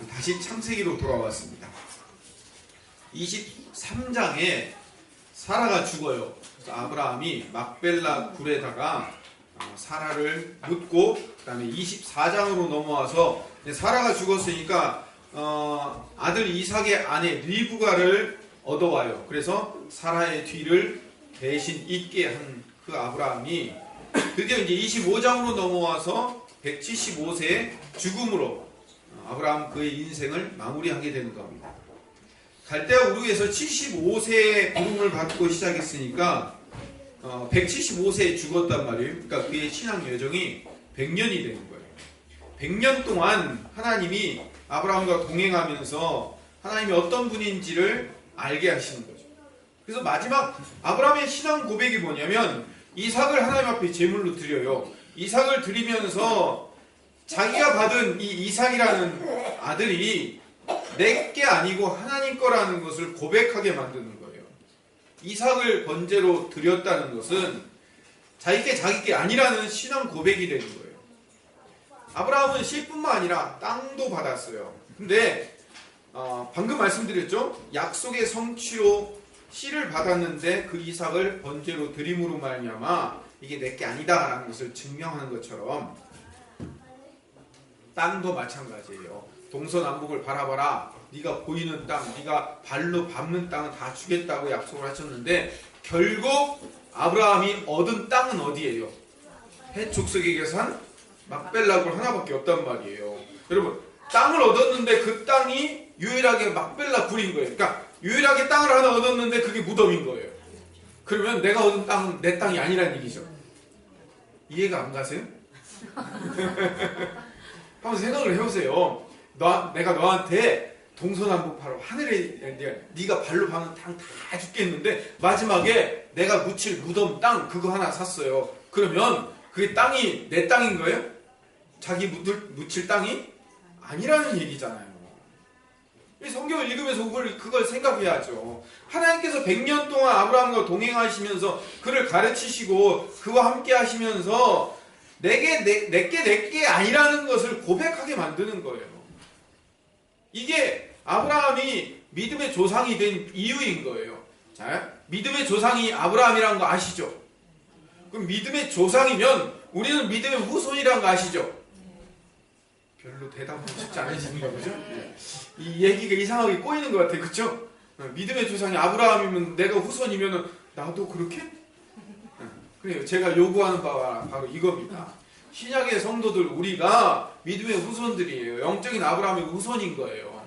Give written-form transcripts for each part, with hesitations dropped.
다시 창세기로 돌아왔습니다. 23장에 사라가 죽어요. 그래서 아브라함이 막벨라 굴에다가 사라를 묻고, 그 다음에 24장으로 넘어와서 사라가 죽었으니까 아들 이삭의 아내 리브가를 얻어와요. 그래서 사라의 뒤를 대신 잇게 한 그 아브라함이 드디어 이제 25장으로 넘어와서 175세의 죽음으로 아브라함 그의 인생을 마무리하게 되는 겁니다. 갈대아 우르에서 75세의 부름을 받고 시작했으니까 175세에 죽었단 말이에요. 그러니까 그의 신앙 여정이 100년이 되는 거예요. 100년 동안 하나님이 아브라함과 동행하면서 하나님이 어떤 분인지를 알게 하시는 거죠. 그래서 마지막 아브라함의 신앙 고백이 뭐냐면 이삭을 하나님 앞에 제물로 드려요. 이삭을 드리면서 자기가 받은 이 이삭이라는 아들이 내게 아니고 하나님 거라는 것을 고백하게 만드는 거예요. 이삭을 번제로 드렸다는 것은 자기 게 아니라는 신앙 고백이 되는 거예요. 아브라함은 씨뿐만 아니라 땅도 받았어요. 근데 방금 말씀드렸죠? 약속의 성취로 씨를 받았는데 그 이삭을 번제로 드림으로 말미암아 이게 내게 아니다라는 것을 증명하는 것처럼 땅도 마찬가지예요. 동서남북을 바라봐라. 네가 보이는 땅, 네가 발로 밟는 땅은 다 주겠다고 약속을 하셨는데 결국 아브라함이 얻은 땅은 어디예요? 헷 족속에게 산 막벨라 굴 하나밖에 없단 말이에요. 여러분, 땅을 얻었는데 그 땅이 유일하게 막벨라 굴인 거예요. 그러니까 유일하게 땅을 하나 얻었는데 그게 무덤인 거예요. 그러면 내가 얻은 땅은 내 땅이 아니라는 얘기죠. 이해가 안 가세요? 한번 생각을 해보세요. 내가 너한테 동서남북 바로 하늘에 네가 발로 밟는 땅 다 죽겠는데 마지막에 내가 묻힐 무덤 땅 그거 하나 샀어요. 그러면 그게 땅이 내 땅인 거예요? 자기 묻힐 땅이 아니라는 얘기잖아요. 성경을 읽으면서 그걸 생각해야죠. 하나님께서 100년 동안 아브라함과 동행하시면서 그를 가르치시고 그와 함께 하시면서 내게 아니라는 것을 고백하게 만드는 거예요. 이게 아브라함이 믿음의 조상이 된 이유인 거예요. 자, 믿음의 조상이 아브라함이라는 거 아시죠? 그럼 믿음의 조상이면 우리는 믿음의 후손이라는 거 아시죠? 별로 대답하고 싶지 않으시는 거죠? 이 얘기가 이상하게 꼬이는 것 같아요. 그렇죠? 믿음의 조상이 아브라함이면 내가 후손이면 나도 그렇게? 그래요. 제가 요구하는 바가 바로 이겁니다. 신약의 성도들 우리가 믿음의 후손들이에요. 영적인 아브라함의 후손인 거예요.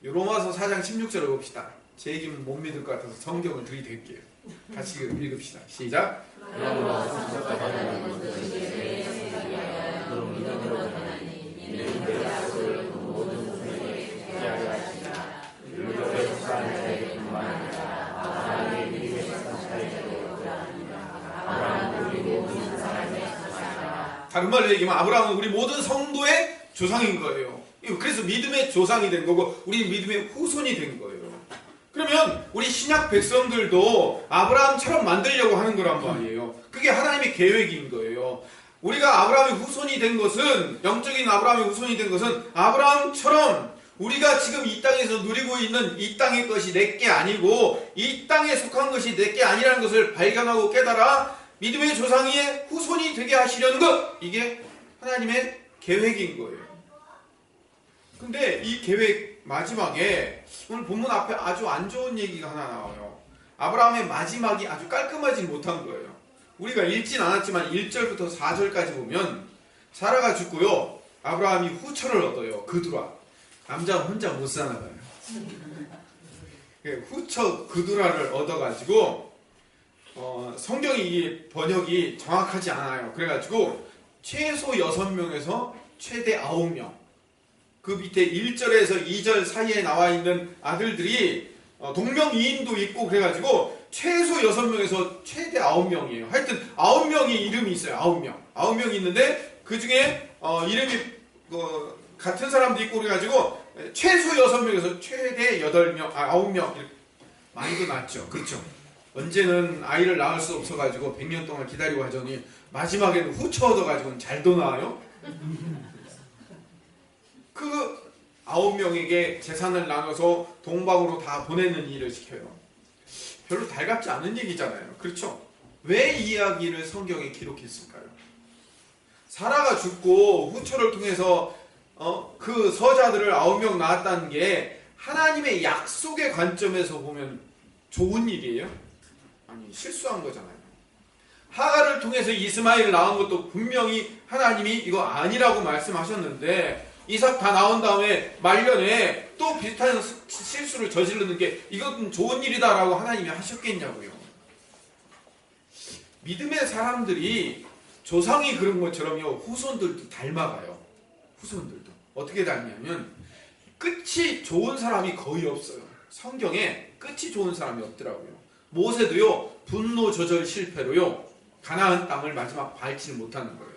로마서 4장 16절을 봅시다. 제 얘기는 못 믿을 것 같아서 성경을 들이댈게요. 같이 읽읍시다. 시작. 다른 말로 얘기하면 아브라함은 우리 모든 성도의 조상인 거예요. 그래서 믿음의 조상이 된 거고 우리는 믿음의 후손이 된 거예요. 그러면 우리 신약 백성들도 아브라함처럼 만들려고 하는 거란 말이에요. 그게 하나님의 계획인 거예요. 우리가 아브라함의 후손이 된 것은, 영적인 아브라함의 후손이 된 것은 아브라함처럼 우리가 지금 이 땅에서 누리고 있는 이 땅의 것이 내게 아니고 이 땅에 속한 것이 내게 아니라는 것을 발견하고 깨달아 믿음의 조상의 후손이 되게 하시려는 것, 이게 하나님의 계획인 거예요. 근데 이 계획 마지막에 오늘 본문 앞에 아주 안 좋은 얘기가 하나 나와요. 아브라함의 마지막이 아주 깔끔하지 못한 거예요. 우리가 읽진 않았지만 1절부터 4절까지 보면 사라가 죽고요, 아브라함이 후처를 얻어요. 그두라. 남자는 혼자 못 사나 봐요. 후처 그두라를 얻어가지고 성경이 이 번역이 정확하지 않아요. 그래가지고 최소 6명에서 최대 9명, 그 밑에 1절에서 2절 사이에 나와 있는 아들들이 동명이인도 있고 그래가지고 최소 6명에서 최대 9명이에요. 하여튼 9명의 이름이 있어요. 9명이 있는데 그 중에 이름이 같은 사람도 있고 그래가지고 최소 6명에서 최대 8명, 9명 많이도 낳죠. 그렇죠? 언제는 아이를 낳을 수 없어가지고 100년 동안 기다리고 하더니 마지막에는 후처 얻어가지고는 잘도 낳아요. 9명에게 재산을 나눠서 동방으로 다 보내는 일을 시켜요. 별로 달갑지 않은 얘기잖아요. 그렇죠? 왜 이 이야기를 성경에 기록했을까요? 사라가 죽고 후처를 통해서 그 서자들을 9명 낳았다는 게 하나님의 약속의 관점에서 보면 좋은 일이에요? 아니, 실수한 거잖아요. 하가를 통해서 이스마엘을 낳은 것도 분명히 하나님이 이거 아니라고 말씀하셨는데 이삭 다 나온 다음에 말년에 또 비슷한 실수를 저지르는 게 이건 좋은 일이다라고 하나님이 하셨겠냐고요. 믿음의 사람들이 조상이 그런 것처럼요, 후손들도 닮아가요. 후손들도 어떻게 닮냐면 끝이 좋은 사람이 거의 없어요. 성경에 끝이 좋은 사람이 없더라고요. 모세도요, 분노 조절 실패로요, 가나안 땅을 마지막 밟지 못하는 거예요.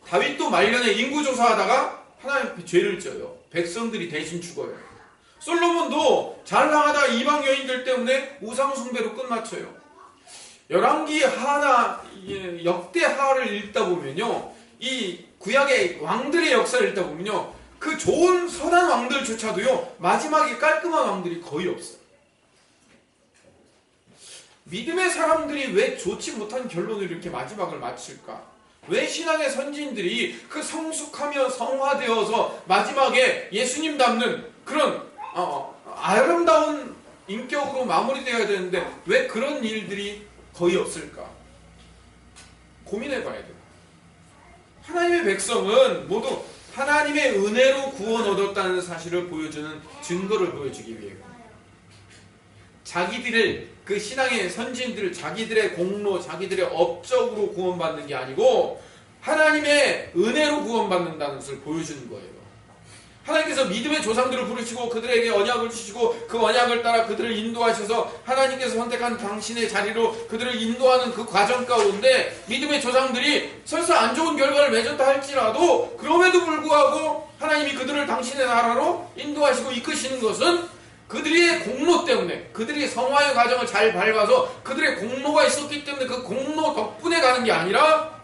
다윗도 말년에 인구조사하다가 하나님 앞에 죄를 져요. 백성들이 대신 죽어요. 솔로몬도 잘 나가다가 이방 여인들 때문에 우상숭배로 끝마쳐요. 열왕기 하나, 역대하를 읽다 보면요, 이 구약의 왕들의 역사를 읽다 보면요, 그 좋은 선한 왕들조차도요, 마지막에 깔끔한 왕들이 거의 없어요. 믿음의 사람들이 왜 좋지 못한 결론을 이렇게 마지막을 마칠까? 왜 신앙의 선진들이 그 성숙하며 성화되어서 마지막에 예수님 닮는 그런 아름다운 인격으로 마무리되어야 되는데 왜 그런 일들이 거의 없을까? 고민해 봐야 돼요. 하나님의 백성은 모두 하나님의 은혜로 구원 얻었다는 사실을 보여주는 증거를 보여주기 위해 자기들을, 그 신앙의 선진들을 자기들의 공로, 자기들의 업적으로 구원받는 게 아니고 하나님의 은혜로 구원받는다는 것을 보여주는 거예요. 하나님께서 믿음의 조상들을 부르시고 그들에게 언약을 주시고 그 언약을 따라 그들을 인도하셔서 하나님께서 선택한 당신의 자리로 그들을 인도하는 그 과정 가운데 믿음의 조상들이 설사 안 좋은 결과를 맺었다 할지라도 그럼에도 불구하고 하나님이 그들을 당신의 나라로 인도하시고 이끄시는 것은 그들의 공로 때문에, 그들이 성화의 과정을 잘 밟아서 그들의 공로가 있었기 때문에 그 공로 덕분에 가는 게 아니라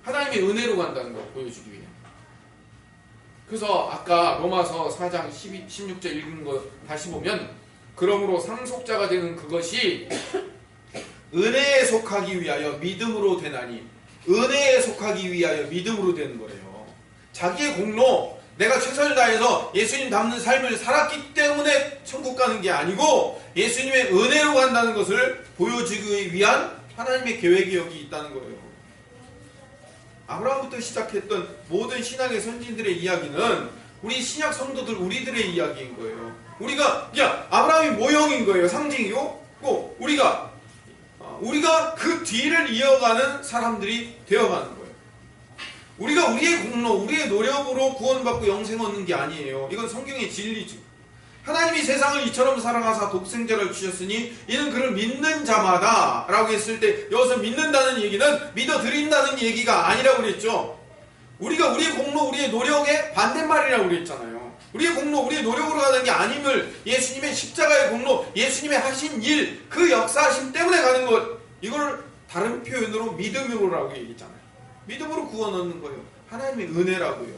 하나님의 은혜로 간다는 걸 보여주기 위해. 그래서 아까 로마서 4장 16절 읽은 거 다시 보면 그러므로 상속자가 되는 그것이 은혜에 속하기 위하여 믿음으로 되나니, 은혜에 속하기 위하여 믿음으로 되는 거래요. 자기의 공로, 내가 최선을 다해서 예수님 닮는 삶을 살았기 때문에 천국 가는 게 아니고 예수님의 은혜로 간다는 것을 보여주기 위한 하나님의 계획이 여기 있다는 거예요. 아브라함부터 시작했던 모든 신앙의 선진들의 이야기는 우리 신약 성도들, 우리들의 이야기인 거예요. 우리가 아브라함이 모형인 거예요. 상징이고 우리가 그 뒤를 이어가는 사람들이 되어가는 거예요. 우리가 우리의 공로, 우리의 노력으로 구원받고 영생 얻는 게 아니에요. 이건 성경의 진리죠. 하나님이 세상을 이처럼 사랑하사 독생자를 주셨으니 이는 그를 믿는 자마다 라고 했을 때 여기서 믿는다는 얘기는 믿어드린다는 얘기가 아니라고 그랬죠. 우리가 우리의 공로, 우리의 노력의 반대말이라고 그랬잖아요. 우리의 공로, 우리의 노력으로 가는 게 아님을 예수님의 십자가의 공로, 예수님의 하신 일, 그 역사하심 때문에 가는 것, 이걸 다른 표현으로 믿음으로라고 얘기했잖아요. 믿음으로 구원 얻는 거예요. 하나님의 은혜라고요.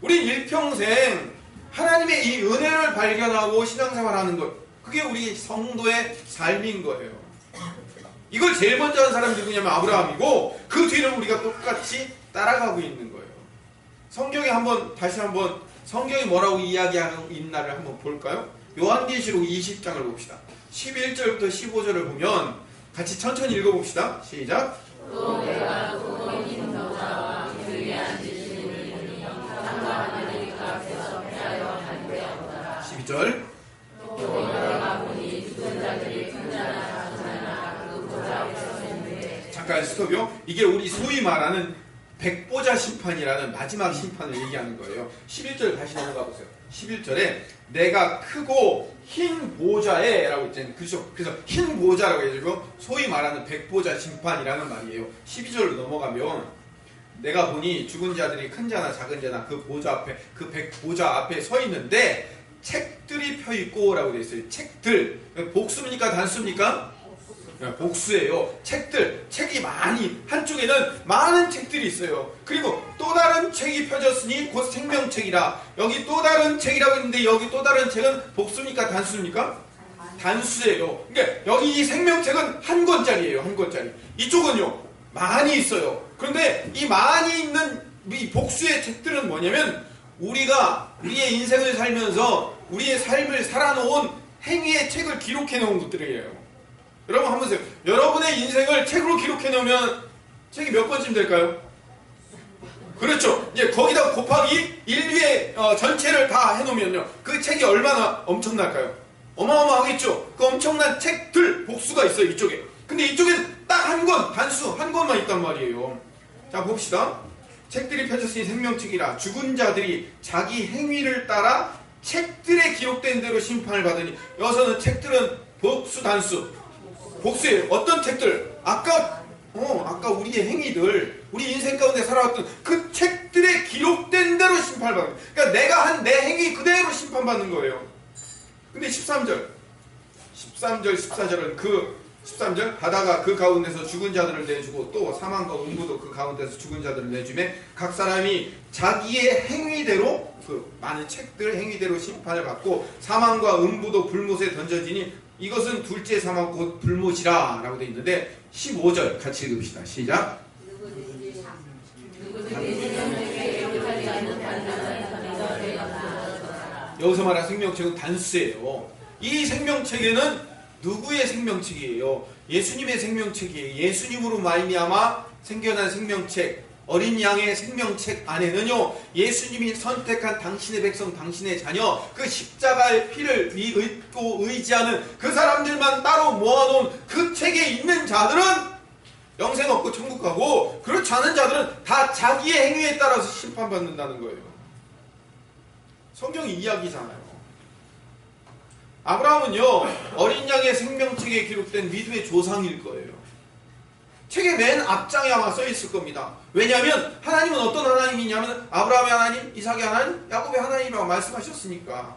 우리 일평생 하나님의 이 은혜를 발견하고 신앙생활하는 것, 그게 우리 성도의 삶인 거예요. 이걸 제일 먼저 한 사람이 누구냐면 아브라함이고 그 뒤를 우리가 똑같이 따라가고 있는 거예요. 성경에 다시 한번 성경이 뭐라고 이야기하고 있나를 한번 볼까요? 요한계시록 20장을 봅시다. 11절부터 15절을 보면 같이 천천히 읽어봅시다. 시작. 또 내가 구원 인도자와 그 위에 앉으신 이를 보니 땅과 하늘이 그 앞에서 패하여 반대하더라. 12절. 또 내가 보니 죽은 자들이 큰자나 작은자나 그 보좌 앞에 서 있는데. 잠깐 스톱이요. 이게 우리 소위 말하는 백보자 심판이라는 마지막 심판을 얘기하는 거예요. 11절 다시 넘어가 보세요. 11절에 내가 크고 흰 보좌에 라고 있잖아요. 그렇죠? 그래서 흰 보좌라고 해가지고 소위 말하는 백보자 심판이라는 말이에요. 12절로 넘어가면 내가 보니 죽은 자들이 큰 자나 작은 자나 그 보좌 앞에, 그 백보좌 앞에 서 있는데 책들이 펴있고 라고 되어 있어요. 책들. 복수입니까? 단수입니까? 복수예요. 책이 많이, 한쪽에는 많은 책들이 있어요. 그리고 또 다른 책이 펴졌으니 곧 생명책이라. 여기 또 다른 책이라고 했는데 여기 또 다른 책은 복수입니까? 단수입니까? 단수예요. 그러니까 여기 이 생명책은 한 권짜리예요. 한 권짜리. 이쪽은요, 많이 있어요. 그런데 이 많이 있는 이 복수의 책들은 뭐냐면 우리가 우리의 인생을 살면서 우리의 삶을 살아놓은 행위의 책을 기록해 놓은 것들이에요. 여러분 한번 보세요. 여러분의 인생을 책으로 기록해 놓으면 책이 몇 권쯤 될까요? 그렇죠. 이제 거기다 곱하기 1, 2의 전체를 다 해놓으면요, 그 책이 얼마나 엄청날까요? 어마어마하겠죠. 그 엄청난 책들 복수가 있어요, 이쪽에. 근데 이쪽에는 딱 한 권, 단수 한 권만 있단 말이에요. 자, 봅시다. 책들이 펴졌으니 생명책이라. 죽은 자들이 자기 행위를 따라 책들에 기록된 대로 심판을 받으니. 여기서는 책들은 복수, 단수. 복수예요. 어떤 책들? 아까 우리의 행위들, 우리 인생 가운데 살아왔던 그 책들에 기록된 대로 심판을 받는 거예요. 그러니까 내가 한 내 행위 그대로 심판받는 거예요. 근데 13절, 14절은 13절, 바다가 그 가운데서 죽은 자들을 내주고 또 사망과 음부도 그 가운데서 죽은 자들을 내주매 각 사람이 자기의 행위대로, 그 많은 책들 행위대로 심판을 받고 사망과 음부도 불못에 던져지니 이것은 둘째 사망 곧 불못이라 라고 되어 있는데 15절 같이 읽읍시다. 시작. 여기서 말한 생명책은 단수예요. 이 생명책에는 누구의 생명책이에요? 예수님의 생명책이에요. 예수님으로 말미암아 생겨난 생명책, 어린 양의 생명책 안에는요, 예수님이 선택한 당신의 백성, 당신의 자녀, 그 십자가의 피를 믿고 의지하는 그 사람들만 따로 모아놓은 그 책에 있는 자들은 영생 얻고 천국 가고, 그렇지 않은 자들은 다 자기의 행위에 따라서 심판받는다는 거예요. 성경이 이야기잖아요. 아브라함은요, 어린 양의 생명책에 기록된 믿음의 조상일 거예요. 책의 맨 앞장에 아마 써 있을 겁니다. 왜냐하면 하나님은 어떤 하나님이냐면 아브라함의 하나님, 이삭의 하나님, 야곱의 하나님이라고 말씀하셨으니까.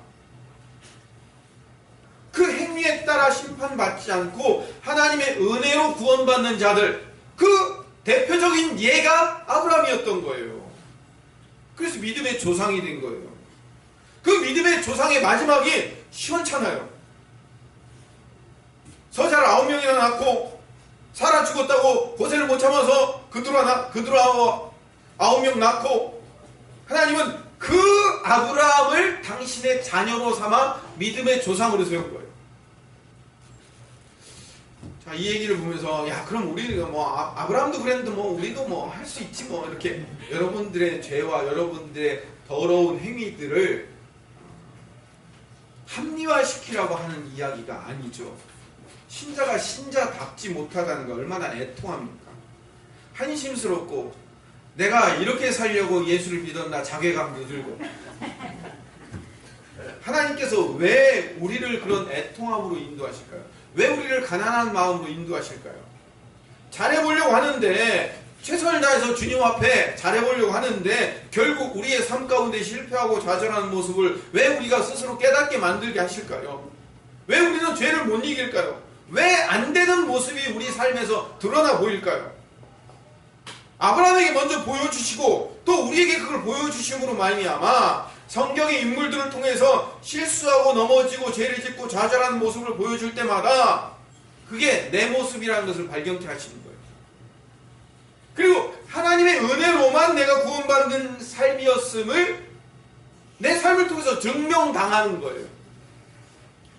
그 행위에 따라 심판받지 않고 하나님의 은혜로 구원받는 자들, 그 대표적인 예가 아브라함이었던 거예요. 그래서 믿음의 조상이 된 거예요. 그 믿음의 조상의 마지막이 시원찮아요. 서자를 9명이나 낳고 사라 죽었다고 고세를 못 참아서 그들하고 9명 낳고, 하나님은 그 아브라함을 당신의 자녀로 삼아 믿음의 조상으로 세운 거예요. 자, 이 얘기를 보면서 야, 그럼 우리가 아브라함도 그랬는데 우리도 할 수 있지 이렇게 여러분들의 죄와 여러분들의 더러운 행위들을 합리화시키라고 하는 이야기가 아니죠. 신자가 신자답지 못하다는 거 얼마나 애통합니까? 한심스럽고, 내가 이렇게 살려고 예수를 믿었나 자괴감도 들고. 하나님께서 왜 우리를 그런 애통함으로 인도하실까요? 왜 우리를 가난한 마음으로 인도하실까요? 잘해보려고 하는데, 최선을 다해서 주님 앞에 잘해보려고 하는데 결국 우리의 삶 가운데 실패하고 좌절하는 모습을 왜 우리가 스스로 깨닫게 만들게 하실까요? 왜 우리는 죄를 못 이길까요? 왜 안 되는 모습이 우리 삶에서 드러나 보일까요? 아브라함에게 먼저 보여주시고 또 우리에게 그걸 보여주심으로 말미암아 성경의 인물들을 통해서 실수하고 넘어지고 죄를 짓고 좌절하는 모습을 보여줄 때마다 그게 내 모습이라는 것을 발견케 하시는 거예요. 그리고 하나님의 은혜로만 내가 구원받는 삶이었음을 내 삶을 통해서 증명당하는 거예요.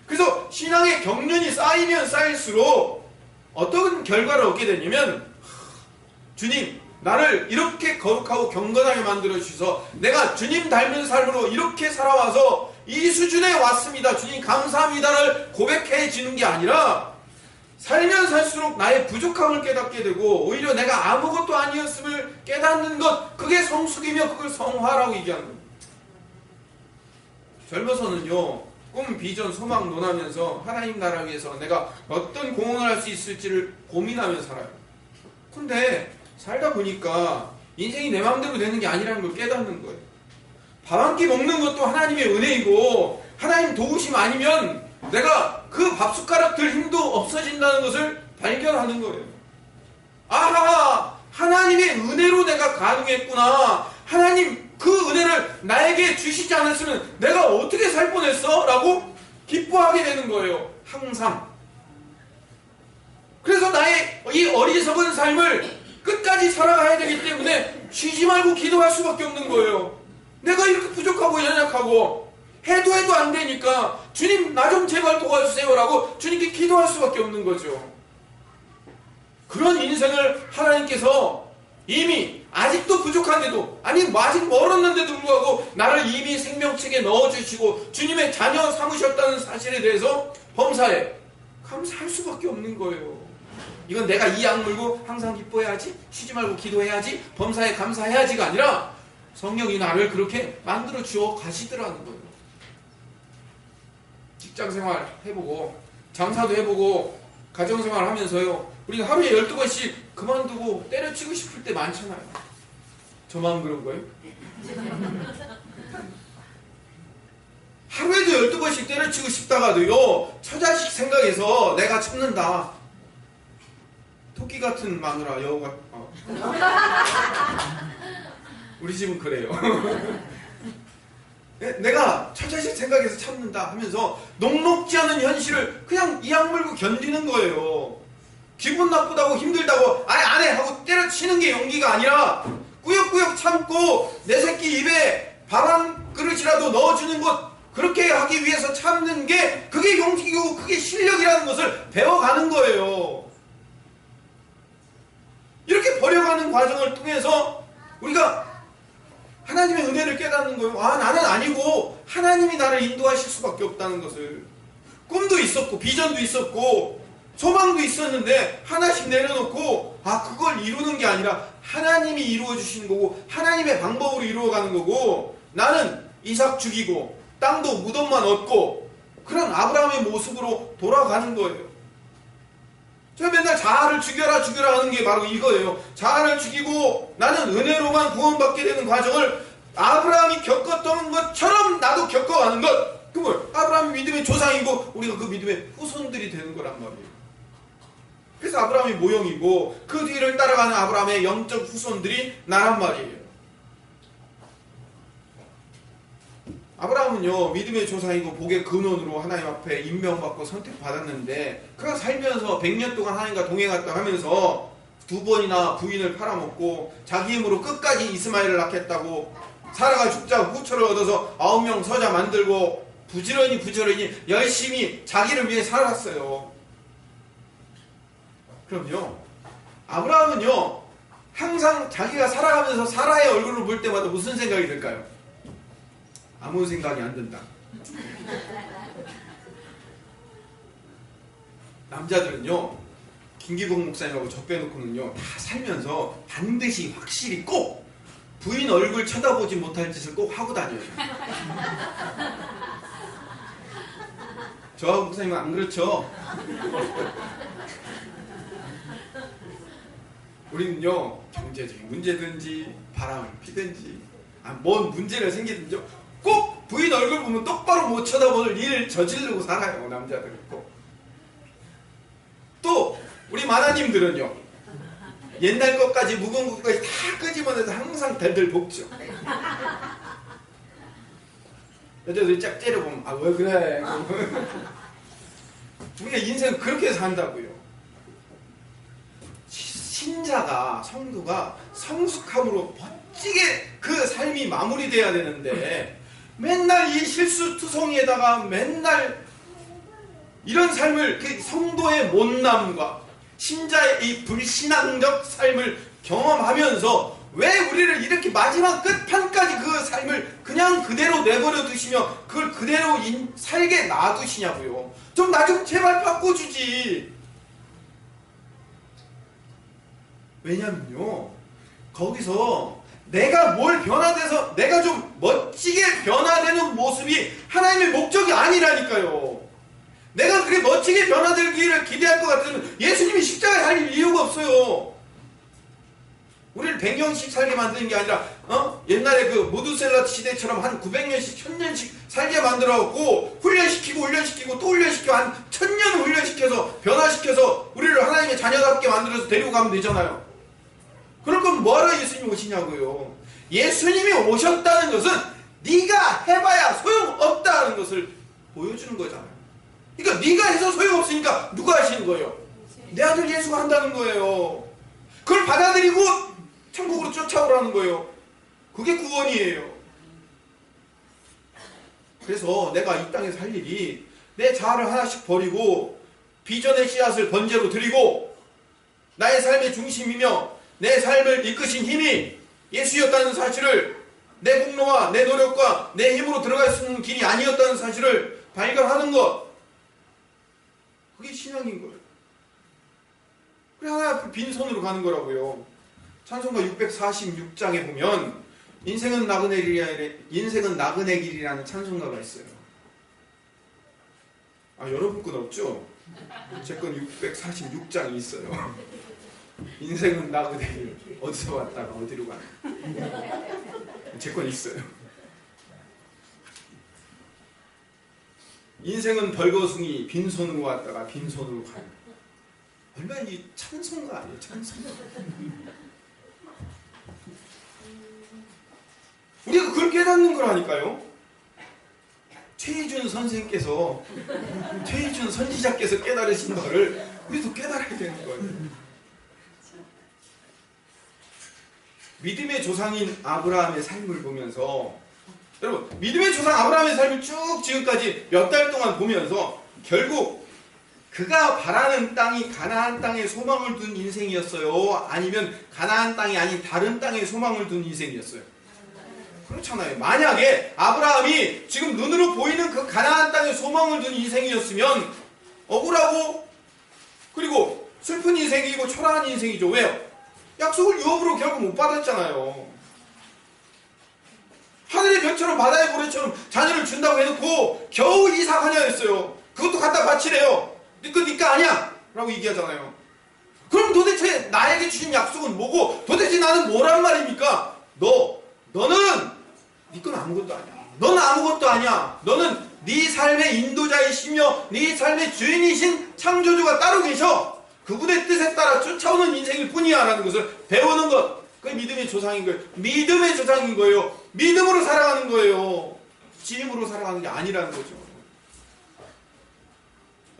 그래서 신앙의 경륜이 쌓이면 쌓일수록 어떤 결과를 얻게 되냐면, 주님 나를 이렇게 거룩하고 경건하게 만들어 주셔서 내가 주님 닮은 삶으로 이렇게 살아와서 이 수준에 왔습니다, 주님 감사합니다를 고백해지는 게 아니라 살면 살수록 나의 부족함을 깨닫게 되고 오히려 내가 아무것도 아니었음을 깨닫는 것, 그게 성숙이며 그걸 성화라고 얘기하는 겁니다. 젊어서는요, 꿈, 비전, 소망 논하면서 하나님 나라 위해서 내가 어떤 공헌을 할 수 있을지를 고민하면서 살아요. 근데 살다 보니까 인생이 내 마음대로 되는 게 아니라는 걸 깨닫는 거예요. 밥 한 끼 먹는 것도 하나님의 은혜이고 하나님 도우심 아니면 내가 그 밥숟가락들 힘도 없어진다는 것을 발견하는 거예요. 아하! 하나님의 은혜로 내가 가능했구나. 하나님 그 은혜를 나에게 주시지 않았으면 내가 어떻게 살 뻔했어? 라고 기뻐하게 되는 거예요. 항상. 그래서 나의 이 어리석은 삶을 끝까지 살아가야 되기 때문에 쉬지 말고 기도할 수밖에 없는 거예요. 내가 이렇게 부족하고 연약하고 해도 안 되니까 주님 나 좀 제발 도와주세요 라고 주님께 기도할 수밖에 없는 거죠. 그런 인생을 하나님께서 이미 아직도 부족한데도 아니 아직 멀었는데도 불구하고 나를 이미 생명책에 넣어주시고 주님의 자녀 삼으셨다는 사실에 대해서 범사에 감사할 수밖에 없는 거예요. 이건 내가 이 악물고 항상 기뻐해야지, 쉬지 말고 기도해야지, 범사에 감사해야지가 아니라 성령이 나를 그렇게 만들어 주어 가시더라는 거예요. 직장생활 해보고 장사도 해보고 가정생활 하면서요, 우리가 하루에 12번씩 그만두고 때려치고 싶을 때 많잖아요. 저만 그런 거예요? 하루에도 12번씩 때려치고 싶다가도요, 처자식 생각해서 내가 참는다. 토끼 같은 마누라, 여우 같은 우리 집은 그래요. 내가 처자식 생각해서 참는다 하면서 녹록지 않은 현실을 그냥 이악 물고 견디는 거예요. 기분 나쁘다고 힘들다고 아예 안 해 하고 때려치는 게 용기가 아니라 꾸역꾸역 참고 내 새끼 입에 밥 한 그릇이라도 넣어주는 것, 그렇게 하기 위해서 참는 게 그게 용기고 그게 실력이라는 것을 배워가는 거예요. 이렇게 버려가는 과정을 통해서 우리가 하나님의 은혜를 깨닫는 거예요. 아, 나는 아니고 하나님이 나를 인도하실 수밖에 없다는 것을. 꿈도 있었고 비전도 있었고 소망도 있었는데 하나씩 내려놓고 그걸 이루는 게 아니라 하나님이 이루어 주시는 거고 하나님의 방법으로 이루어가는 거고, 나는 이삭 죽이고 땅도 무덤만 얻고 그런 아브라함의 모습으로 돌아가는 거예요. 제가 맨날 자아를 죽여라 하는 게 바로 이거예요. 자아를 죽이고 나는 은혜로만 구원받게 되는 과정을 아브라함이 겪었던 것처럼 나도 겪어가는 것. 그걸 아브라함이 믿음의 조상이고 우리가 그 믿음의 후손들이 되는 거란 말이에요. 그래서 아브라함이 모형이고 그 뒤를 따라가는 아브라함의 영적 후손들이 나란 말이에요. 아브라함은요, 믿음의 조상이고 복의 근원으로 하나님 앞에 임명받고 선택받았는데 그가 살면서 100년 동안 하나님과 동행했다 하면서 2번이나 부인을 팔아먹고 자기 힘으로 끝까지 이스마엘을 낳겠다고 사라가 죽자 후처를 얻어서 9명 서자 만들고 부지런히 열심히 자기를 위해 살았어요. 그럼요, 아브라함은요 항상 자기가 살아가면서 사라의 얼굴을 볼 때마다 무슨 생각이 들까요? 아무 생각이 안 든다. 남자들은요, 김기봉 목사님하고 저 빼놓고는요 다 살면서 반드시 확실히 꼭 부인 얼굴 쳐다보지 못할 짓을 꼭 하고 다녀요. 저하고 목사님은 안 그렇죠? 우리는요, 경제적인 문제든지 바람을 피든지 뭔 문제가 생기든지 꼭 부인 얼굴 보면 똑바로 못 쳐다볼 일을 저지르고 살아요. 남자들은 꼭. 또 우리 마나님들은요, 옛날 것까지 묵은 것까지 다 끄집어내서 항상 덜덜 볶죠. 여자들이 짝 째려보면 왜 그래. 우리가 인생은 그렇게 산다고요. 신자가, 성도가 성숙함으로 멋지게 그 삶이 마무리돼야 되는데 맨날 이 실수투성이에다가 맨날 이런 삶을, 그 성도의 못남과 신자의 이 불신앙적 삶을 경험하면서 왜 우리를 이렇게 마지막 끝판까지 그 삶을 그냥 그대로 내버려 두시며 그걸 그대로 살게 놔두시냐고요. 좀 나 좀 제발 바꿔주지. 왜냐면요, 거기서 내가 뭘 변화돼서 내가 좀 멋지게 변화되는 모습이 하나님의 목적이 아니라니까요. 내가 그렇게 멋지게 변화되기를 기대할 것 같으면 예수님이 십자가에 달릴 이유가 없어요. 우리를 100년씩 살게 만드는 게 아니라 옛날에 그 모두셀라 시대처럼 한 900년씩 1000년씩 살게 만들어갖고 훈련시키고 또 훈련시켜 한 1000년 훈련시켜서 변화시켜서 우리 우리를 하나님의 자녀답게 만들어서 데리고 가면 되잖아요. 그럴 거면 뭐하러 예수님이 오시냐고요. 예수님이 오셨다는 것은 네가 해봐야 소용없다는 것을 보여주는 거잖아요. 그러니까 네가 해서 소용없으니까 누가 하시는 거예요? 내 아들 예수가 한다는 거예요. 그걸 받아들이고 천국으로 쫓아오라는 거예요. 그게 구원이에요. 그래서 내가 이 땅에서 할 일이 내 자아를 하나씩 버리고 비전의 씨앗을 번제로 드리고 나의 삶의 중심이며 내 삶을 이끄신 힘이 예수였다는 사실을, 내 공로와 내 노력과 내 힘으로 들어갈 수 있는 길이 아니었다는 사실을 발견하는 것, 그게 신앙인 거예요. 그래 하나 빈손으로 가는 거라고요. 찬송가 646장에 보면 인생은 나그네 길이라는 찬송가가 있어요. 아, 여러분 건 없죠? 제 건 646장이 있어요. 인생은 나그네 길, 어디서 왔다가 어디로 가는. 제 건 있어요. 인생은 벌거숭이, 빈손으로 왔다가 빈손으로 가는. 얼마나 이 찬송가 아니에요, 찬송가. 우리가 그걸 깨닫는 거라니까요. 최희준 선생께서, 최희준 선지자께서 깨달으신 거를 우리도 깨달아야 되는 거예요. 믿음의 조상인 아브라함의 삶을 보면서, 여러분, 믿음의 조상 아브라함의 삶을 쭉 지금까지 몇 달 동안 보면서 결국 그가 바라는 땅이 가나안 땅에 소망을 둔 인생이었어요? 아니면 가나안 땅이 아닌 다른 땅에 소망을 둔 인생이었어요? 그렇잖아요. 만약에 아브라함이 지금 눈으로 보이는 그 가나안 땅에 소망을 둔 인생이었으면 억울하고 그리고 슬픈 인생이고 초라한 인생이죠. 왜요? 약속을 유업으로 결국 못 받았잖아요. 하늘의 별처럼 바다의 모래처럼 자녀를 준다고 해놓고 겨우 이삭하냐 했어요. 그것도 갖다 바치래요. 그거 니가 아니야 라고 얘기하잖아요. 그럼 도대체 나에게 주신 약속은 뭐고 도대체 나는 뭐란 말입니까? 너는 네 건 아무것도 아니야. 너는 아무것도 아니야. 너는 네 삶의 인도자이시며 네 삶의 주인이신 창조주가 따로 계셔. 그분의 뜻에 따라 쫓아오는 인생일 뿐이야 라는 것을 배우는 것, 그게 믿음의 조상인 거예요. 믿음의 조상인 거예요. 믿음으로 살아가는 거예요. 지음으로 살아가는 게 아니라는 거죠.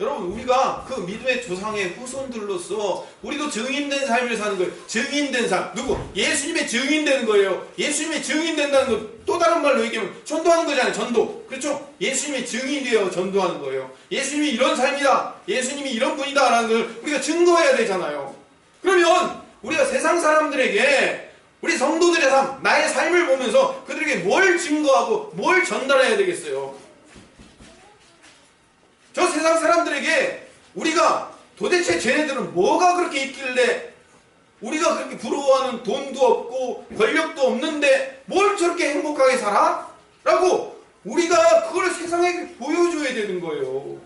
여러분, 우리가 그 믿음의 조상의 후손들로서 우리도 증인된 삶을 사는 거예요. 증인된 삶. 누구? 예수님의 증인되는 거예요. 예수님의 증인된다는 것, 또 다른 말로 얘기하면 전도하는 거잖아요. 전도. 그렇죠? 예수님의 증인이 되어 전도하는 거예요. 예수님이 이런 삶이다. 예수님이 이런 분이다 라는 걸 우리가 증거해야 되잖아요. 그러면 우리가 세상 사람들에게 우리 성도들의 삶, 나의 삶을 보면서 그들에게 뭘 증거하고 뭘 전달해야 되겠어요? 저 세상 사람들에게 우리가 도대체 쟤네들은 뭐가 그렇게 있길래 우리가 그렇게 부러워하는 돈도 없고 권력도 없는데 뭘 저렇게 행복하게 살아? 라고 우리가 그걸 세상에게 보여줘야 되는 거예요.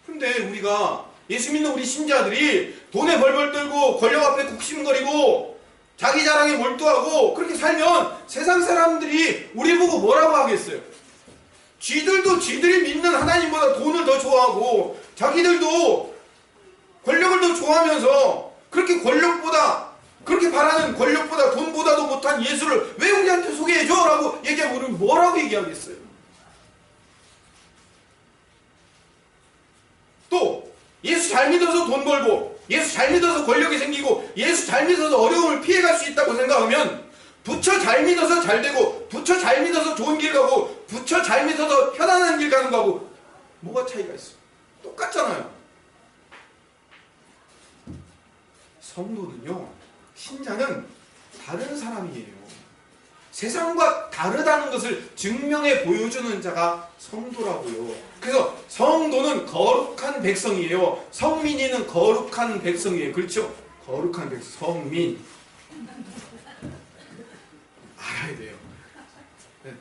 근데 우리가 예수 믿는 우리 신자들이 돈에 벌벌 떨고 권력 앞에 국심거리고 자기 자랑에 몰두하고 그렇게 살면 세상 사람들이 우리 보고 뭐라고 하겠어요? 쥐들도 쥐들이 믿는 하나님보다 돈을 더 좋아하고 자기들도 권력을 더 좋아하면서 그렇게 그렇게 바라는 권력보다 돈보다도 못한 예수를 왜 우리한테 소개해줘? 라고 얘기하면 우리는 뭐라고 얘기하겠어요? 또 예수 잘 믿어서 돈 벌고 예수 잘 믿어서 권력이 생기고 예수 잘 믿어서 어려움을 피해갈 수 있다고 생각하면 부처 잘 믿어서 잘 되고 부처 잘 믿어서 좋은 길 가고 부처 잘 믿어서 편안한 길 가는 거하고 뭐가 차이가 있어? 똑같잖아요. 성도는요, 신자는 다른 사람이에요. 세상과 다르다는 것을 증명해 보여주는 자가 성도라고요. 그래서 성도는 거룩한 백성이에요. 성민이는 거룩한 백성이에요. 그렇죠? 거룩한 백성, 성민. 알아야 돼요.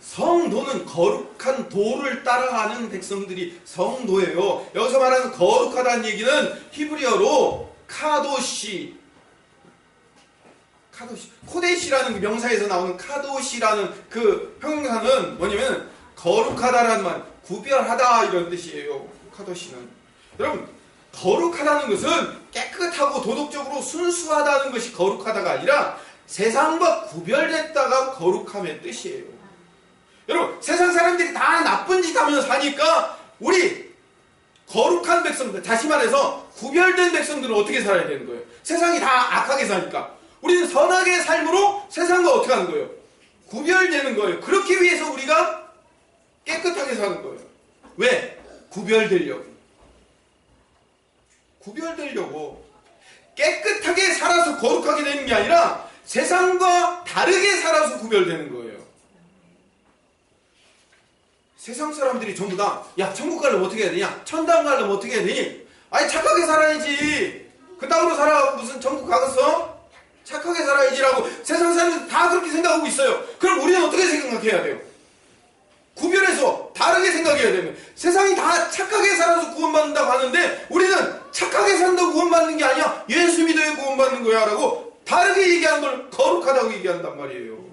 성도는 거룩한 도를 따라가는 백성들이 성도예요. 여기서 말하는 거룩하다는 얘기는 히브리어로 카도시, 코데시라는 명사에서 나오는 카도시라는 그 형용사는 뭐냐면 거룩하다라는 말, 구별하다 이런 뜻이에요. 카도시는. 여러분, 거룩하다는 것은 깨끗하고 도덕적으로 순수하다는 것이 거룩하다가 아니라 세상과 구별됐다가 거룩함의 뜻이에요. 여러분, 세상 사람들이 다 나쁜 짓 하면서 사니까 우리 거룩한 백성들, 다시 말해서 구별된 백성들은 어떻게 살아야 되는 거예요? 세상이 다 악하게 사니까 우리는 선하게 삶으로 세상과 어떻게 하는 거예요? 구별되는 거예요. 그렇기 위해서 우리가 깨끗하게 사는 거예요. 왜? 구별되려고. 구별되려고. 깨끗하게 살아서 거룩하게 되는 게 아니라 세상과 다르게 살아서 구별되는 거예요. 세상 사람들이 전부 다, 야, 천국 가려면 어떻게 해야 되냐? 천당 가려면 어떻게 해야 되니? 아니, 착하게 살아야지. 그 땅으로 살아가고 무슨 천국 가겠어? 착하게 살아야지라고 세상 사람들이 다 그렇게 생각하고 있어요. 그럼 우리는 어떻게 생각해야 돼요? 구별해서 다르게 생각해야 되면, 세상이 다 착하게 살아서 구원받는다고 하는데 우리는 착하게 산다고 구원받는 게 아니야, 예수 믿어야 구원받는 거야 라고 다르게 얘기하는 걸 거룩하다고 얘기한단 말이에요.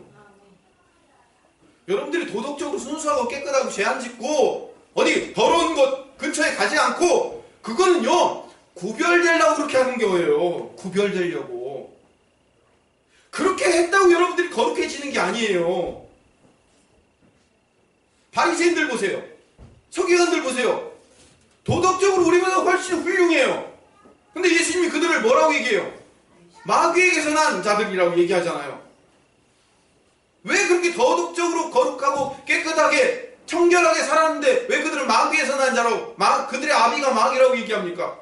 여러분들이 도덕적으로 순수하고 깨끗하고 죄 안 짓고 어디 더러운 곳 근처에 가지 않고, 그거는요 구별되려고 그렇게 하는 거예요. 구별되려고. 그렇게 했다고 여러분들이 거룩해지는 게 아니에요. 바리새인들 보세요. 서기관들 보세요. 도덕적으로 우리보다 훨씬 훌륭해요. 근데 예수님이 그들을 뭐라고 얘기해요? 마귀에게서 난 자들이라고 얘기하잖아요. 왜 그렇게 도덕적으로 거룩하고 깨끗하게 청결하게 살았는데 왜 그들은 마귀에서 난 자라고, 그들의 아비가 마귀라고 얘기합니까?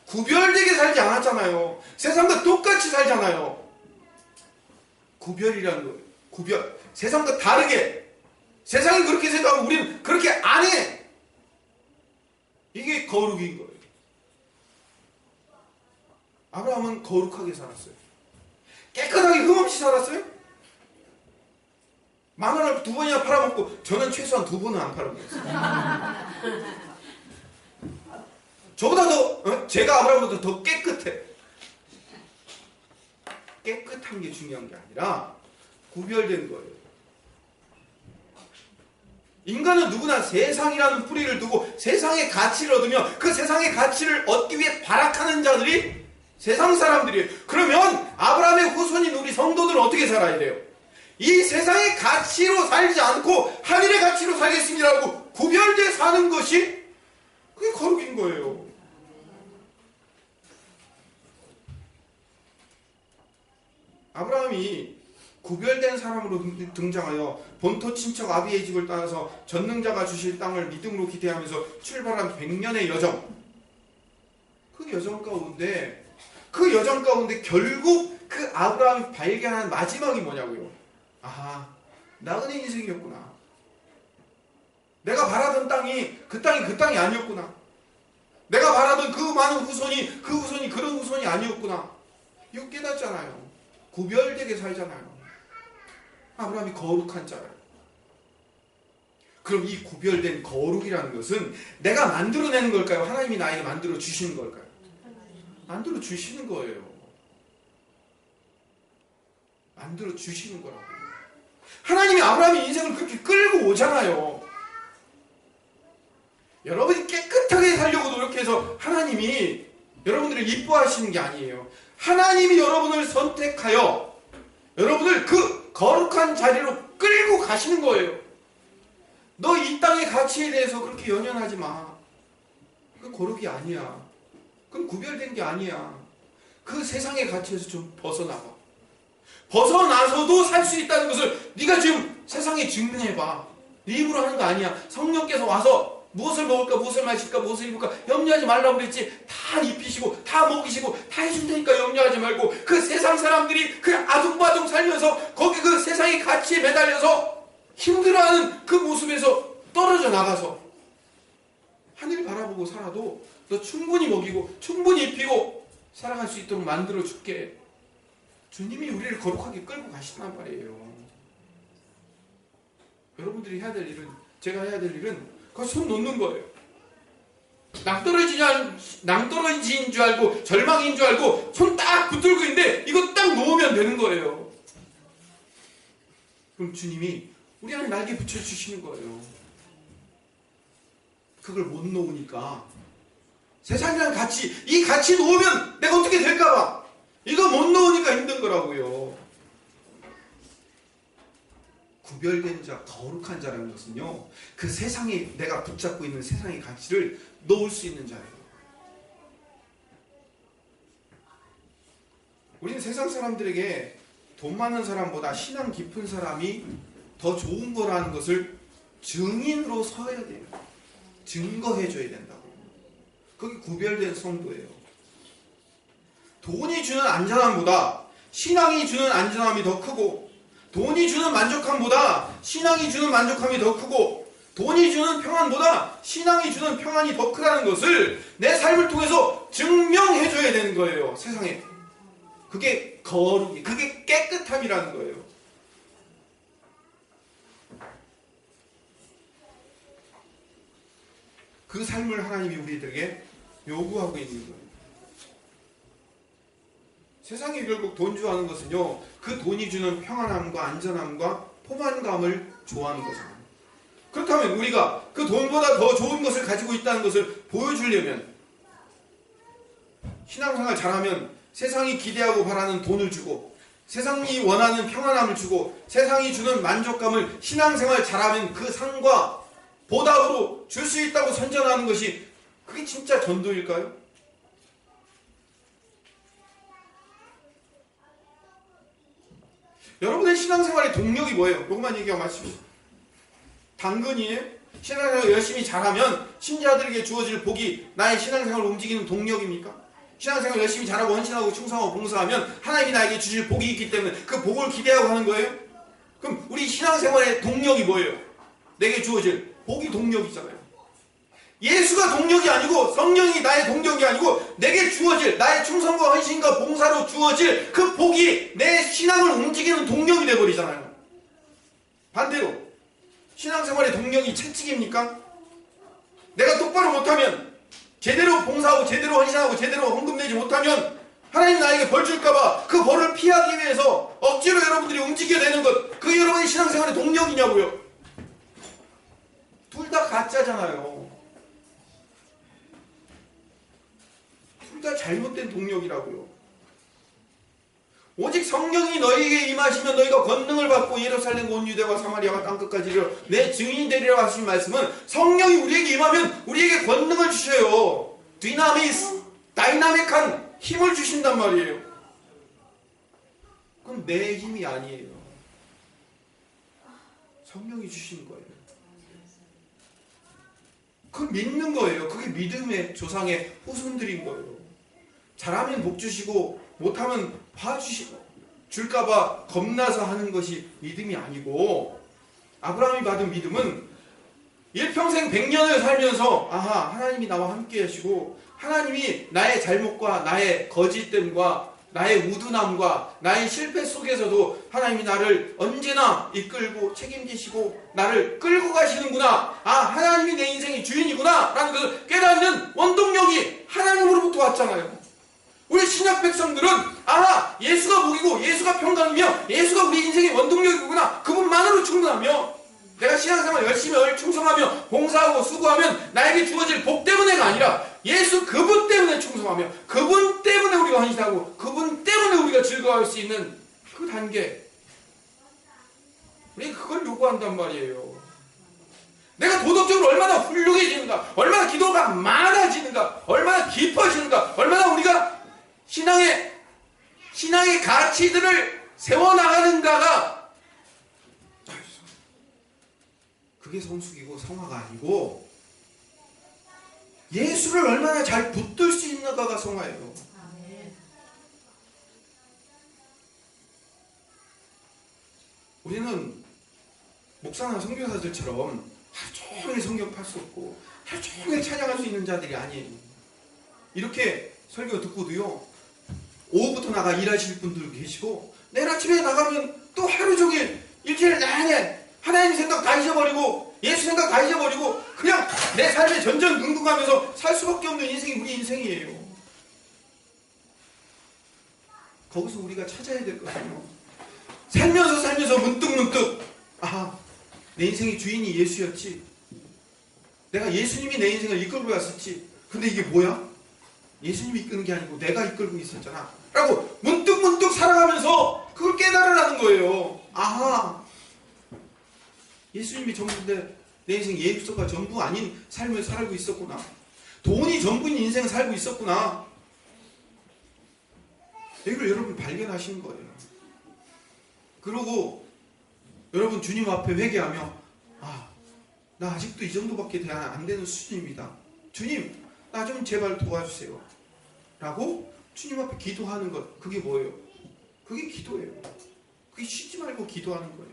구별되게 살지 않았잖아요. 세상과 똑같이 살잖아요. 구별이라는 거예요. 구별. 세상과 다르게. 세상이 그렇게 생각하면 우리는 그렇게 안 해. 이게 거룩인 거예요. 아브라함은 거룩하게 살았어요. 깨끗하게 흠없이 살았어요. 10,000원을 2번이나 팔아먹고, 저는 최소한 2번은 안 팔아먹었어요. 저보다 더, 제가 아브라함보다 더 깨끗해. 깨끗한 게 중요한 게 아니라 구별된 거예요. 인간은 누구나 세상이라는 뿌리를 두고 세상의 가치를 얻으며 그 세상의 가치를 얻기 위해 발악하는 자들이 세상 사람들이에요. 그러면 아브라함의 후손인 우리 성도들은 어떻게 살아야 돼요? 이 세상의 가치로 살지 않고 하늘의 가치로 살겠습니다라고 구별되어 사는 것이, 그게 거룩인 거예요. 아브라함이 구별된 사람으로 등장하여 본토 친척 아비의 집을 떠나서 전능자가 주실 땅을 믿음으로 기대하면서 출발한 100년의 여정. 그 여정 가운데 결국 그 아브라함이 발견한 마지막이 뭐냐고요? 아, 나그네 인생이었구나. 내가 바라던 땅이 그 땅이 아니었구나. 내가 바라던 그 많은 후손이 그런 후손이 아니었구나. 이거 깨닫잖아요. 구별되게 살잖아요. 아브라함이 거룩한 자예요. 그럼 이 구별된 거룩이라는 것은 내가 만들어내는 걸까요? 하나님이 나에게 만들어 주시는 걸까요? 만들어 주시는 거예요. 만들어 주시는 거라고요. 하나님이 아브라함의 인생을 그렇게 끌고 오잖아요. 여러분이 깨끗하게 살려고 노력해서 하나님이 여러분들을 이뻐하시는 게 아니에요. 하나님이 여러분을 선택하여 여러분을 그 거룩한 자리로 끌고 가시는 거예요. 너 이 땅의 가치에 대해서 그렇게 연연하지 마. 그건 거룩이 아니야. 그건 구별된 게 아니야. 그 세상의 가치에서 좀 벗어나봐. 벗어나서도 살 수 있다는 것을 네가 지금 세상에 증명해봐. 네 입으로 하는 거 아니야. 성령께서 와서 무엇을 먹을까, 무엇을 마실까, 무엇을 입을까 염려하지 말라고 그랬지. 다 입히시고 다 먹이시고 다 해줄 테니까 염려하지 말고, 그 세상 사람들이 그 아둥바둥 살면서 거기 그 세상의 가치에 매달려서 힘들어하는 그 모습에서 떨어져 나가서 하늘 바라보고 살아도 너 충분히 먹이고 충분히 입히고 살아갈 수 있도록 만들어 줄게. 주님이 우리를 거룩하게 끌고 가시단 말이에요. 여러분들이 해야 될 일은, 제가 해야 될 일은 그거 손 놓는 거예요. 낭떠러지인 줄 알고 절망인 줄 알고 손 딱 붙들고 있는데 이거 딱 놓으면 되는 거예요. 그럼 주님이 우리 안에 날개 붙여주시는 거예요. 그걸 못 놓으니까 세상이라는 가치, 이 가치 놓으면 내가 어떻게 될까봐 이거 못 놓으니까 힘든 거라고요. 구별된 자, 거룩한 자라는 것은요, 그 세상에 내가 붙잡고 있는 세상의 가치를 놓을 수 있는 자예요. 우리는 세상 사람들에게 돈 많은 사람보다 신앙 깊은 사람이 더 좋은 거라는 것을 증인으로 서야 돼요. 증거해 줘야 된다고. 그게 구별된 성도예요. 돈이 주는 안전함보다 신앙이 주는 안전함이 더 크고, 돈이 주는 만족함보다 신앙이 주는 만족함이 더 크고, 돈이 주는 평안보다 신앙이 주는 평안이 더 크다는 것을 내 삶을 통해서 증명해 줘야 되는 거예요. 세상에. 그게 거룩이, 그게 깨끗함이라는 거예요. 그 삶을 하나님이 우리들에게 요구하고 있는 거예요. 세상이 결국 돈 좋아하는 것은요, 그 돈이 주는 평안함과 안전함과 포만감을 좋아하는 거잖아요. 그렇다면 우리가 그 돈보다 더 좋은 것을 가지고 있다는 것을 보여주려면, 신앙생활 잘하면 세상이 기대하고 바라는 돈을 주고, 세상이 원하는 평안함을 주고, 세상이 주는 만족감을 신앙생활 잘하면 그 상과 보답으로 줄 수 있다고 선전하는 것이, 그게 진짜 전도일까요? 여러분의 신앙생활의 동력이 뭐예요? 요것만 얘기하고 마십시오. 당근이에요? 신앙생활 열심히 잘하면 신자들에게 주어질 복이 나의 신앙생활을 움직이는 동력입니까? 신앙생활 열심히 잘하고 헌신하고 충성하고 봉사하면 하나님이 나에게 주실 복이 있기 때문에 그 복을 기대하고 하는 거예요? 그럼 우리 신앙생활의 동력이 뭐예요? 내게 주어질 복이 동력이잖아요. 예수가 동력이 아니고, 성령이 나의 동력이 아니고, 내게 주어질 나의 충성과 헌신과 봉사로 주어질 그 복이 내 신앙을 움직이는 동력이 되어버리잖아요. 반대로 신앙생활의 동력이 채찍입니까? 내가 똑바로 못하면, 제대로 봉사하고 제대로 헌신하고 제대로 헌금 내지 못하면 하나님 나에게 벌 줄까봐 그 벌을 피하기 위해서 억지로 여러분들이 움직여야 되는 것, 그게 여러분의 신앙생활의 동력이냐고요. 둘 다 가짜잖아요. 둘 다 잘못된 동력이라고요. 오직 성령이 너희에게 임하시면 너희가 권능을 받고 예루살렘 온 유대와 사마리아와 땅끝까지 이르러 내 증인이 되리라 하신 말씀은, 성령이 우리에게 임하면 우리에게 권능을 주셔요. 디나미스, 다이나믹한 힘을 주신단 말이에요. 그건 내 힘이 아니에요. 성령이 주시는 거예요. 그걸 믿는 거예요. 그게 믿음의 조상의 후손들인 거예요. 잘하면 복 주시고 못하면 봐주시고 줄까봐 겁나서 하는 것이 믿음이 아니고, 아브라함이 받은 믿음은 일평생 100년을 살면서 아하, 하나님이 나와 함께 하시고 하나님이 나의 잘못과 나의 거짓됨과 나의 우둔함과 나의 실패 속에서도 하나님이 나를 언제나 이끌고 책임지시고 나를 끌고 가시는구나, 아, 하나님이 내 인생의 주인이구나 라는 것을 깨닫는 원동력이 하나님으로부터 왔잖아요. 우리 신약 백성들은 아하, 예수가 복이고 예수가 평강이며 예수가 우리 인생의 원동력이구나, 그분만으로 충분하며, 내가 신앙생활 열심히 충성하며 봉사하고 수고하면 나에게 주어질 복 때문에가 아니라 예수 그분 때문에 충성하며 그분 때문에 우리가 헌신하고 그분 때문에 우리가 즐거워할 수 있는 그 단계, 우리가 그걸 요구한단 말이에요. 내가 도덕적으로 얼마나 훌륭해지는가, 얼마나 기도가 많아지는가, 얼마나 깊어지는가, 얼마나 우리가 신앙의 가치들을 세워나가는가가, 그게 성숙이고 성화가 아니고, 예수를 얼마나 잘 붙들 수 있는가가 성화예요. 우리는 목사나 선교사들처럼 하루 종일 성경 팔 수 없고 하루 종일 찬양할 수 있는 자들이 아니에요. 이렇게 설교 듣고도요, 오후부터 나가 일하실 분들 계시고 내일 아침에 나가면 또 하루 종일 일주일 내내 하나님 생각 다 잊어버리고 예수 생각 다 잊어버리고 그냥 내 삶에 전전긍긍하면서 살 수밖에 없는 인생이 우리 인생이에요. 거기서 우리가 찾아야 될 것은요, 살면서 문득 아, 내 인생의 주인이 예수였지, 내가 예수님이 내 인생을 이끌고 갔었지, 근데 이게 뭐야? 예수님이 이끄는 게 아니고 내가 이끌고 있었잖아 라고 문득문득 살아가면서 그걸 깨달으라는 거예요. 아하, 예수님이 전부인데 내 인생 예수가 전부 아닌 삶을 살고 있었구나. 돈이 전부인 인생을 살고 있었구나. 이걸 여러분 발견하시는 거예요. 그러고 여러분 주님 앞에 회개하며 나 아직도 이 정도밖에 안 되는 수준입니다. 주님, 나 좀 제발 도와주세요. 라고 주님 앞에 기도하는 것, 그게 뭐예요? 그게 기도예요. 그게 쉬지 말고 기도하는 거예요.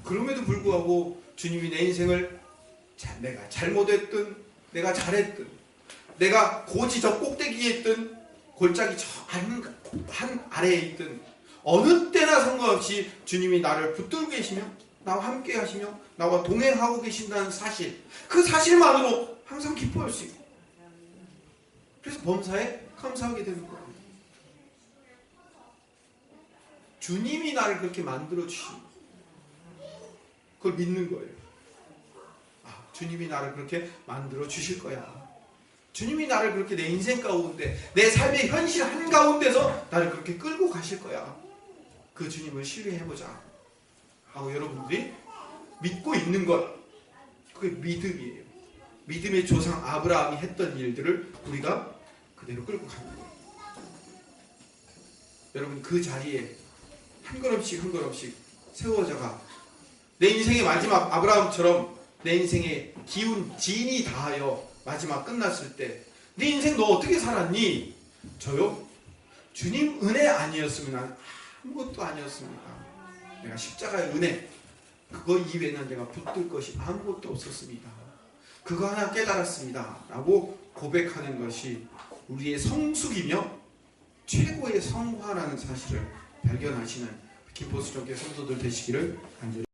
그럼에도 불구하고 주님이 내 인생을 내가 잘못했든 내가 잘했든 내가 고지 저 꼭대기에 있든 골짜기 저 한 아래에 있든 어느 때나 상관없이 주님이 나를 붙들고 계시며 나와 함께 하시며 나와 동행하고 계신다는 사실, 그 사실만으로 항상 기뻐할 수 있고, 그래서 범사에 감사하게 되는 거예요. 주님이 나를 그렇게 만들어 주신, 그걸 믿는 거예요. 주님이 나를 그렇게 만들어 주실 거야. 주님이 나를 그렇게 내 인생 가운데, 내 삶의 현실 한가운데서 나를 그렇게 끌고 가실 거야. 그 주님을 신뢰해보자 하고 여러분들이 믿고 있는 것, 그게 믿음이에요. 믿음의 조상 아브라함이 했던 일들을 우리가 그대로 끌고 가는 거예요. 여러분, 그 자리에 한 걸음씩 한 걸음씩 세워져가 내 인생의 마지막 아브라함처럼 내 인생의 기운 진이 다하여 마지막 끝났을 때 네 인생 너 어떻게 살았니? 저요? 주님 은혜 아니었으면 난 아무것도 아니었습니다. 내가 십자가의 은혜, 그거 이외에는 내가 붙들 것이 아무것도 없었습니다. 그거 하나 깨달았습니다 라고 고백하는 것이 우리의 성숙이며 최고의 성화라는 사실을 발견하시는 김포수정교회 성도들 되시기를 간절히